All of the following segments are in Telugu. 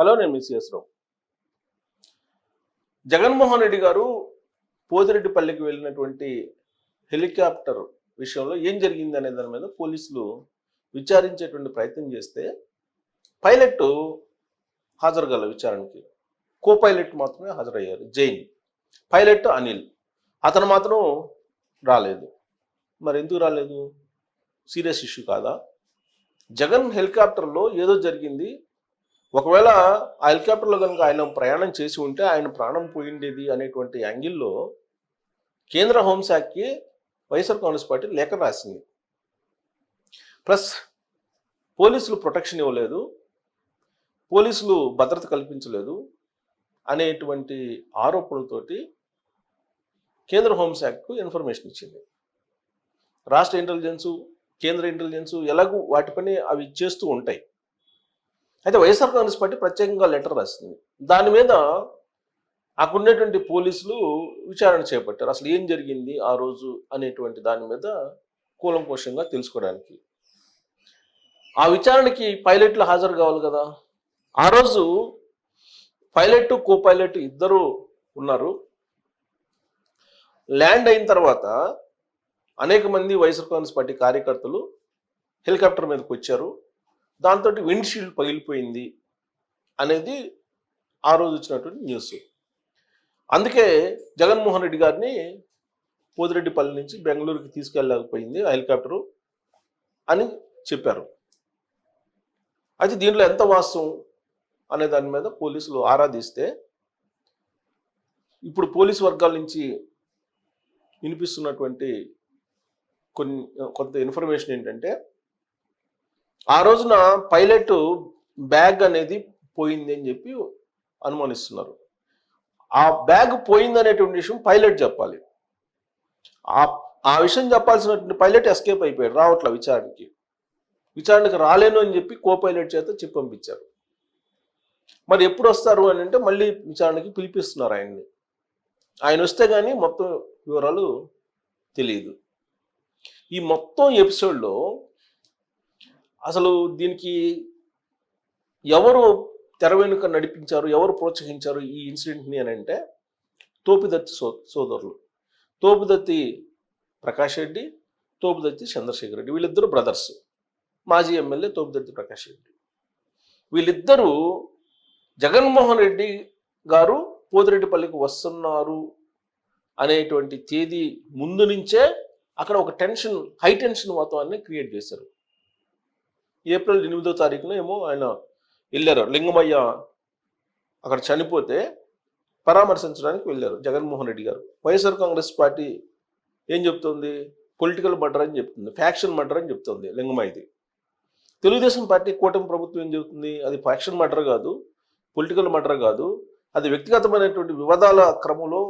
హలో, నేను మీ సిఎస్ రావు. జగన్మోహన్ రెడ్డి గారు పోతిరెడ్డిపల్లికి వెళ్ళినటువంటి హెలికాప్టర్ విషయంలో ఏం జరిగింది అనే దాని మీద పోలీసులు విచారించేటువంటి ప్రయత్నం చేస్తే పైలట్ హాజరు కాల విచారణకి. కో పైలట్ మాత్రమే హాజరయ్యారు, జైన్. పైలట్ అనిల్, అతను మాత్రం రాలేదు. మరి ఎందుకు రాలేదు? సీరియస్ ఇష్యూ కాదా? జగన్ హెలికాప్టర్లో ఏదో జరిగింది. ఒకవేళ ఆ హెలికాప్టర్లో కనుక ఆయన ప్రయాణం చేసి ఉంటే ఆయన ప్రాణం పోయిండేది అనేటువంటి యాంగిల్లో కేంద్ర హోంశాఖకి వైఎస్ఆర్ కాంగ్రెస్ పార్టీ లేఖ రాసింది. ప్లస్ పోలీసులు ప్రొటెక్షన్ ఇవ్వలేదు, పోలీసులు భద్రత కల్పించలేదు అనేటువంటి ఆరోపణలతోటి కేంద్ర హోంశాఖకు ఇన్ఫర్మేషన్ ఇచ్చింది. రాష్ట్ర ఇంటెలిజెన్సు, కేంద్ర ఇంటెలిజెన్సు ఎలాగూ వాటి పని అవి చేస్తూ ఉంటాయి. అయితే వైఎస్ఆర్ కాంగ్రెస్ పార్టీ ప్రత్యేకంగా లెటర్ రాసింది. దాని మీద అక్కడ ఉన్నటువంటి పోలీసులు విచారణ చేపట్టారు. అసలు ఏం జరిగింది ఆ రోజు అనేటువంటి దాని మీద కూలంకోశంగా తెలుసుకోవడానికి. ఆ విచారణకి పైలట్లు హాజరు కావాలి కదా. ఆ రోజు పైలట్, కో పైలట్ ఇద్దరు ఉన్నారు. ల్యాండ్ అయిన తర్వాత అనేక మంది వైఎస్ఆర్ కాంగ్రెస్ పార్టీ కార్యకర్తలు హెలికాప్టర్ మీదకి వచ్చారు. దాంతో విండ్షీల్డ్ పగిలిపోయింది అనేది ఆ రోజు వచ్చినటువంటి న్యూస్. అందుకే జగన్మోహన్ రెడ్డి గారిని పోతిరెడ్డిపల్లి నుంచి బెంగళూరుకి తీసుకెళ్ళలేకపోయింది ఆ హెలికాప్టరు అని చెప్పారు. అయితే దీంట్లో ఎంత వాస్తవం అనే దాని మీద పోలీసులు ఆరాధిస్తే ఇప్పుడు పోలీసు వర్గాల నుంచి వినిపిస్తున్నటువంటి కొంత ఇన్ఫర్మేషన్ ఏంటంటే, ఆ రోజున పైలట్ బ్యాగ్ అనేది పోయింది అని చెప్పి అనుమానిస్తున్నారు. ఆ బ్యాగ్ పోయింది అనేటువంటి విషయం పైలట్ చెప్పాలి. ఆ విషయం చెప్పాల్సినటువంటి పైలట్ ఎస్కేప్ అయిపోయాడు, రావట్ల విచారణకి రాలేను అని చెప్పి కో పైలట్ చేత చెప్పి పంపించారు. మరి ఎప్పుడు వస్తారు అని అంటే మళ్ళీ విచారణకి పిలిపిస్తున్నారు ఆయన్ని. ఆయన వస్తే కానీ మొత్తం వివరాలు తెలియదు. ఈ మొత్తం ఎపిసోడ్లో అసలు దీనికి ఎవరు తెర వెనుక నడిపించారు, ఎవరు ప్రోత్సహించారు ఈ ఇన్సిడెంట్ని అని అంటే తోపుదత్తి సోదరులు. తోపుదత్తి ప్రకాష్ రెడ్డి, తోపుదత్తి చంద్రశేఖర్ రెడ్డి, వీళ్ళిద్దరూ బ్రదర్స్. మాజీ ఎమ్మెల్యే తోపుదత్తి ప్రకాష్ రెడ్డి. వీళ్ళిద్దరూ జగన్మోహన్ రెడ్డి గారు పోతిరెడ్డిపల్లికి వస్తున్నారు అనేటువంటి తేదీ ముందు నుంచే అక్కడ ఒక హై టెన్షన్ వాతావరణాన్ని క్రియేట్ చేశారు. ఏప్రిల్ 8వ తారీఖున ఏమో ఆయన వెళ్ళారు. లింగమయ్య అక్కడ చనిపోతే పరామర్శించడానికి వెళ్ళారు జగన్మోహన్ రెడ్డి గారు. వైఎస్ఆర్ కాంగ్రెస్ పార్టీ ఏం చెప్తుంది? పొలిటికల్ మర్డర్ అని చెప్తుంది, ఫ్యాక్షన్ మర్డర్ అని చెప్తుంది లింగమయ్యది. తెలుగుదేశం పార్టీ కూటమి ప్రభుత్వం ఏం చెబుతుంది? అది ఫ్యాక్షన్ మర్డర్ కాదు, పొలిటికల్ మర్డర్ కాదు, అది వ్యక్తిగతమైనటువంటి వివాదాల క్రమంలో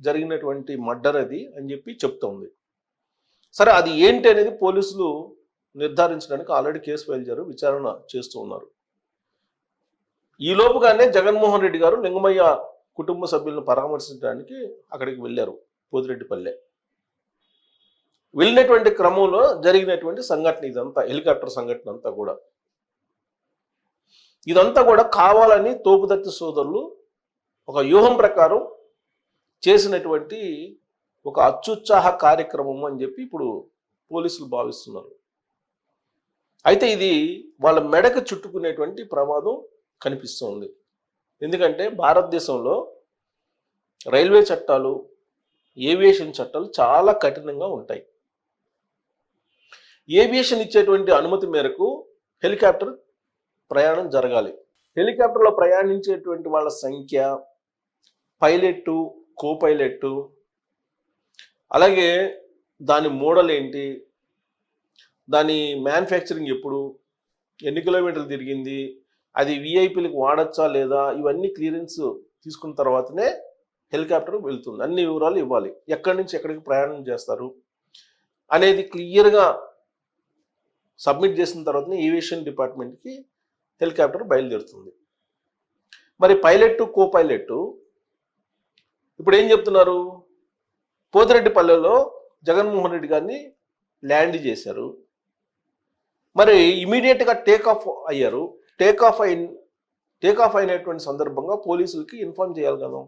జరిగినటువంటి మర్డర్ అది అని చెప్పి చెప్తోంది. సరే, అది ఏంటి అనేది పోలీసులు నిర్ధారించడానికి ఆల్రెడీ కేసు ఫైల్ చేశారు, విచారణ చేస్తూ ఉన్నారు. ఈ లోపుగానే జగన్మోహన్ రెడ్డి గారు లింగమయ్య కుటుంబ సభ్యులను పరామర్శించడానికి అక్కడికి వెళ్ళారు పోతిరెడ్డిపల్లె. వెళ్ళినటువంటి క్రమంలో జరిగినటువంటి సంఘటన ఇదంతా, హెలికాప్టర్ సంఘటన అంతా కూడా. ఇదంతా కూడా కావాలని తోపుదత్తి సోదరులు ఒక వ్యూహం ప్రకారం చేసినటువంటి ఒక అత్యుత్సాహ కార్యక్రమం అని చెప్పి ఇప్పుడు పోలీసులు భావిస్తున్నారు. అయితే ఇది వాళ్ళ మెడకు చుట్టుకునేటువంటి ప్రమాదం కనిపిస్తుంది. ఎందుకంటే భారతదేశంలో రైల్వే చట్టాలు, ఏవియేషన్ చట్టాలు చాలా కఠినంగా ఉంటాయి. ఏవియేషన్ ఇచ్చేటువంటి అనుమతి మేరకు హెలికాప్టర్ ప్రయాణం జరగాలి. హెలికాప్టర్లో ప్రయాణించేటువంటి వాళ్ళ సంఖ్య, పైలట్, కో పైలట్, అలాగే దాని మోడల్ ఏంటి, దాని మ్యానుఫ్యాక్చరింగ్ ఎప్పుడు, ఎన్ని కిలోమీటర్లు తిరిగింది, అది విఐపీలకు వాడచ్చా లేదా, ఇవన్నీ క్లియరెన్స్ తీసుకున్న తర్వాతనే హెలికాప్టర్ వెళ్తుంది. అన్ని వివరాలు ఇవ్వాలి. ఎక్కడి నుంచి ఎక్కడికి ప్రయాణం చేస్తారు అనేది క్లియర్గా సబ్మిట్ చేసిన తర్వాతనే ఏవియేషన్ డిపార్ట్మెంట్కి హెలికాప్టర్ బయలుదేరుతుంది. మరి పైలట్, కో పైలట్ ఇప్పుడు ఏం చెప్తున్నారు? పోతిరెడ్డిపల్లెలో జగన్మోహన్ రెడ్డి గారిని ల్యాండ్ చేశారు. మరి ఇమీడియట్గా టేక్ ఆఫ్ అయ్యారు. టేక్ ఆఫ్ అయిన టేక్ ఆఫ్ అయినటువంటి సందర్భంగా పోలీసులకి ఇన్ఫార్మ్ చేయాలి కదా.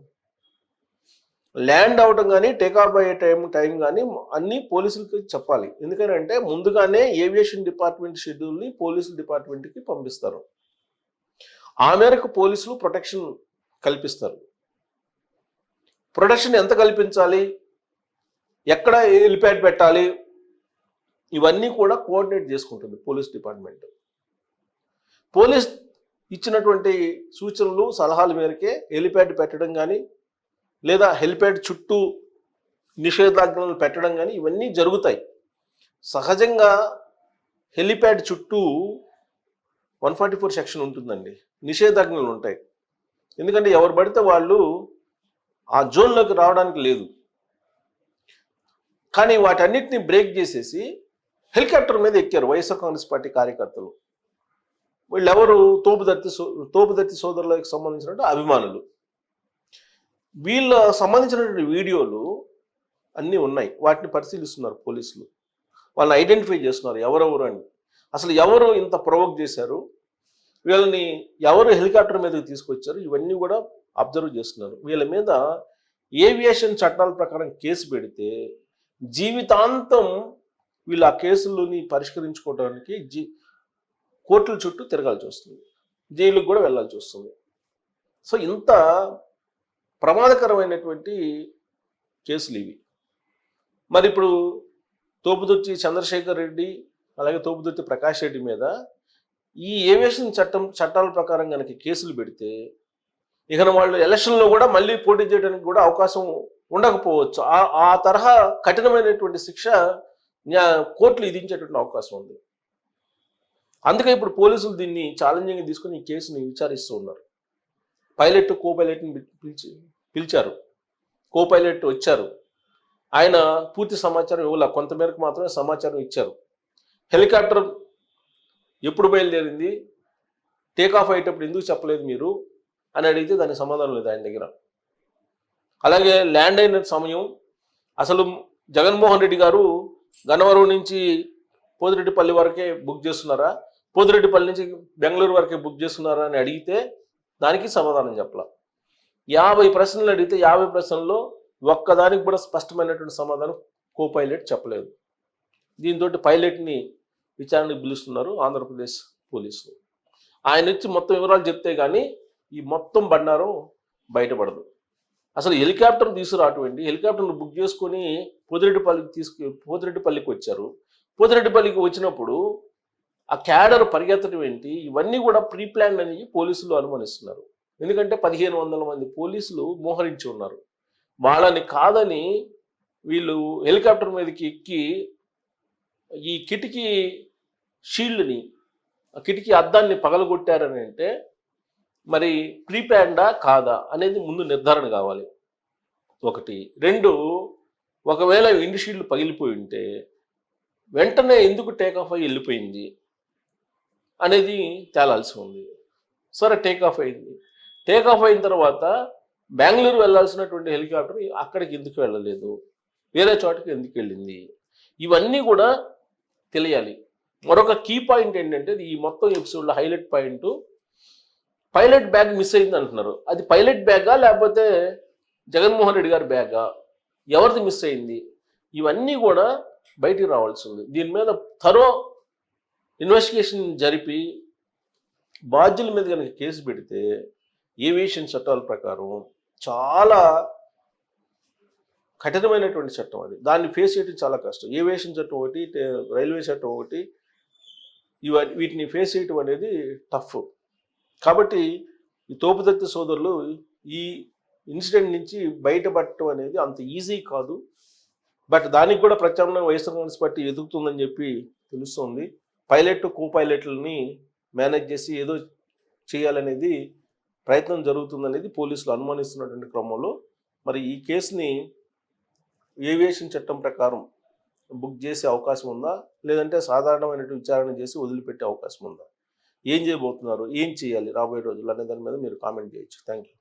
ల్యాండ్ అవటం కానీ టేక్ ఆఫ్ అయ్యే టైం కానీ అన్నీ పోలీసులకి చెప్పాలి. ఎందుకంటే ముందుగానే ఏవియేషన్ డిపార్ట్మెంట్ షెడ్యూల్ని పోలీసుల డిపార్ట్మెంట్కి పంపిస్తారు. ఆ మేరకు పోలీసులు ప్రొటెక్షన్ కల్పిస్తారు. ప్రొటెక్షన్ ఎంత కల్పించాలి, ఎక్కడ హెలిప్యాడ్ పెట్టాలి, ఇవన్నీ కూడా కోఆర్డినేట్ చేసుకుంటుంది పోలీస్ డిపార్ట్మెంట్. పోలీస్ ఇచ్చినటువంటి సూచనలు సలహాల మేరకే హెలిప్యాడ్ పెట్టడం కానీ లేదా హెలిప్యాడ్ చుట్టూ నిషేధాజ్ఞలు పెట్టడం కానీ ఇవన్నీ జరుగుతాయి. సహజంగా హెలిప్యాడ్ చుట్టూ 144 సెక్షన్ ఉంటుందండి, నిషేధాజ్ఞలు ఉంటాయి. ఎందుకంటే ఎవరు పడితే వాళ్ళు ఆ జోన్లోకి రావడానికి లేదు. కానీ వాటన్నిటిని బ్రేక్ చేసేసి హెలికాప్టర్ మీద ఎక్కారు వైఎస్ఆర్ కాంగ్రెస్ పార్టీ కార్యకర్తలు. వీళ్ళెవరు? తోపుదత్తి సోదరులకు సంబంధించినటువంటి అభిమానులు. వీళ్ళ సంబంధించినటువంటి వీడియోలు అన్నీ ఉన్నాయి, వాటిని పరిశీలిస్తున్నారు పోలీసులు. వాళ్ళని ఐడెంటిఫై చేస్తున్నారు ఎవరెవరు అని. అసలు ఎవరు ఇంత ప్రొవోక్ చేశారు, వీళ్ళని ఎవరు హెలికాప్టర్ మీదకి తీసుకొచ్చారు, ఇవన్నీ కూడా అబ్జర్వ్ చేస్తున్నారు. వీళ్ళ మీద ఏవియేషన్ చట్టాల ప్రకారం కేసు పెడితే జీవితాంతం వీళ్ళు ఆ కేసులని పరిష్కరించుకోవడానికి కోర్టుల చుట్టూ తిరగాల్సి వస్తుంది, జైలుకు కూడా వెళ్ళాల్సి వస్తుంది. సో ఇంత ప్రమాదకరమైనటువంటి కేసులు ఇవి. మరి ఇప్పుడు తోపుదుర్తి చంద్రశేఖర్ రెడ్డి అలాగే తోపుదుర్తి ప్రకాష్ రెడ్డి మీద ఈ ఏవియేషన్ చట్టాల ప్రకారం కనుక కేసులు పెడితే ఇక వాళ్ళు ఎలక్షన్లో కూడా మళ్ళీ పోటీ చేయడానికి కూడా అవకాశం ఉండకపోవచ్చు. ఆ తరహా కఠినమైనటువంటి శిక్ష కోర్టులు విధించేటువంటి అవకాశం ఉంది. అందుకే ఇప్పుడు పోలీసులు దీన్ని ఛాలెంజింగ్గా తీసుకుని ఈ కేసుని విచారిస్తూ ఉన్నారు. పైలట్ కో పైలట్ని పిలిచారు, కో పైలట్ వచ్చారు. ఆయన పూర్తి సమాచారం ఇవ్వాల, కొంతమేరకు మాత్రమే సమాచారం ఇచ్చారు. హెలికాప్టర్ ఎప్పుడు బయలుదేరింది, టేక్ ఆఫ్ అయ్యేటప్పుడు ఎందుకు చెప్పలేదు మీరు అని అడిగితే దానికి సమాధానం లేదు ఆయన దగ్గర. అలాగే ల్యాండ్ అయిన సమయం, అసలు జగన్మోహన్ రెడ్డి గారు గన్నవరం నుంచి పోతిరెడ్డిపల్లి వరకే బుక్ చేస్తున్నారా, పోతిరెడ్డిపల్లి నుంచి బెంగళూరు వరకే బుక్ చేస్తున్నారా అని అడిగితే దానికి సమాధానం చెప్పాల. 50 ప్రశ్నలు అడిగితే 50 ప్రశ్నల్లో ఒక్కదానికి కూడా స్పష్టమైనటువంటి సమాధానం కో పైలట్ చెప్పలేదు. దీంతో పైలట్ని విచారణకు పిలుస్తున్నారు ఆంధ్రప్రదేశ్ పోలీసులు. ఆయన నుంచి మొత్తం వివరాలు చెప్తే కానీ ఈ మొత్తం బండారం బయటపడదు. అసలు హెలికాప్టర్ తీసుకురాటువంటి హెలికాప్టర్ను బుక్ చేసుకొని పోతిరెడ్డిపల్లికి వచ్చారు. పోతిరెడ్డిపల్లికి వచ్చినప్పుడు ఆ క్యాడర్ పరిగెత్తడం ఏంటి, ఇవన్నీ కూడా ప్రీ ప్లాన్ అని పోలీసులు అనుమానిస్తున్నారు. ఎందుకంటే 1500 మంది పోలీసులు మోహరించి ఉన్నారు. వాళ్ళని కాదని వీళ్ళు హెలికాప్టర్ మీదకి ఎక్కి ఈ కిటికీ షీల్డ్ని, ఆ కిటికీ అద్దాన్ని పగలగొట్టారని అంటే మరి ప్రీ ప్లాన్డా కాదా అనేది ముందు నిర్ధారణ కావాలి. ఒకటి. 2, ఒకవేళ విండ్ షీల్డ్ పగిలిపోయి ఉంటే వెంటనే ఎందుకు టేక్ ఆఫ్ అయ్యి వెళ్ళిపోయింది అనేది తేలాల్సి ఉంది. సరే, టేక్ ఆఫ్ అయింది. టేక్ ఆఫ్ అయిన తర్వాత బెంగళూరు వెళ్ళాల్సినటువంటి హెలికాప్టర్ అక్కడికి ఎందుకు వెళ్ళలేదు, వేరే చోటకి ఎందుకు వెళ్ళింది, ఇవన్నీ కూడా తెలియాలి. మరొక కీ పాయింట్ ఏంటంటే ఈ మొత్తం ఎపిసోడ్లో highlight point, pilot bag miss అయింది అంటున్నారు. అది పైలట్ బ్యాగా లేకపోతే జగన్మోహన్ రెడ్డి గారి బ్యాగా, ఎవరిది మిస్ అయింది, ఇవన్నీ కూడా బయటికి రావాల్సి ఉంది. దీని మీద థరో ఇన్వెస్టిగేషన్ జరిపి బాధ్యుల మీద కనుక కేసు పెడితే ఏవియేషన్ చట్టాల ప్రకారం చాలా కఠినమైనటువంటి చట్టం అది. దాన్ని ఫేస్ చేయడం చాలా కష్టం. ఏవియేషన్ చట్టం ఒకటి, రైల్వే చట్టం ఒకటి, వీటిని ఫేస్ చేయటం అనేది టఫ్. కాబట్టి ఈ తోపుదత్తి సోదరులు ఈ ఇన్సిడెంట్ నుంచి బయటపడటం అనేది అంత ఈజీ కాదు. బట్ దానికి కూడా ప్రత్యామ్నాయం వైఎస్ఆర్ కాంగ్రెస్ పార్టీ ఎదుగుతుందని చెప్పి తెలుస్తుంది. పైలట్ కో పైలట్లని మేనేజ్ చేసి ఏదో చేయాలనేది ప్రయత్నం జరుగుతుందనేది పోలీసులు అనుమానిస్తున్నటువంటి క్రమంలో మరి ఈ కేసుని ఏవియేషన్ చట్టం ప్రకారం బుక్ చేసే అవకాశం ఉందా, లేదంటే సాధారణమైనటువంటి విచారణ చేసి వదిలిపెట్టే అవకాశం ఉందా, ఏం చేయబోతున్నారు, ఏం చేయాలి రాబోయే రోజుల్లో అనే దాని మీద మీరు కామెంట్ చేయొచ్చు. Thank you.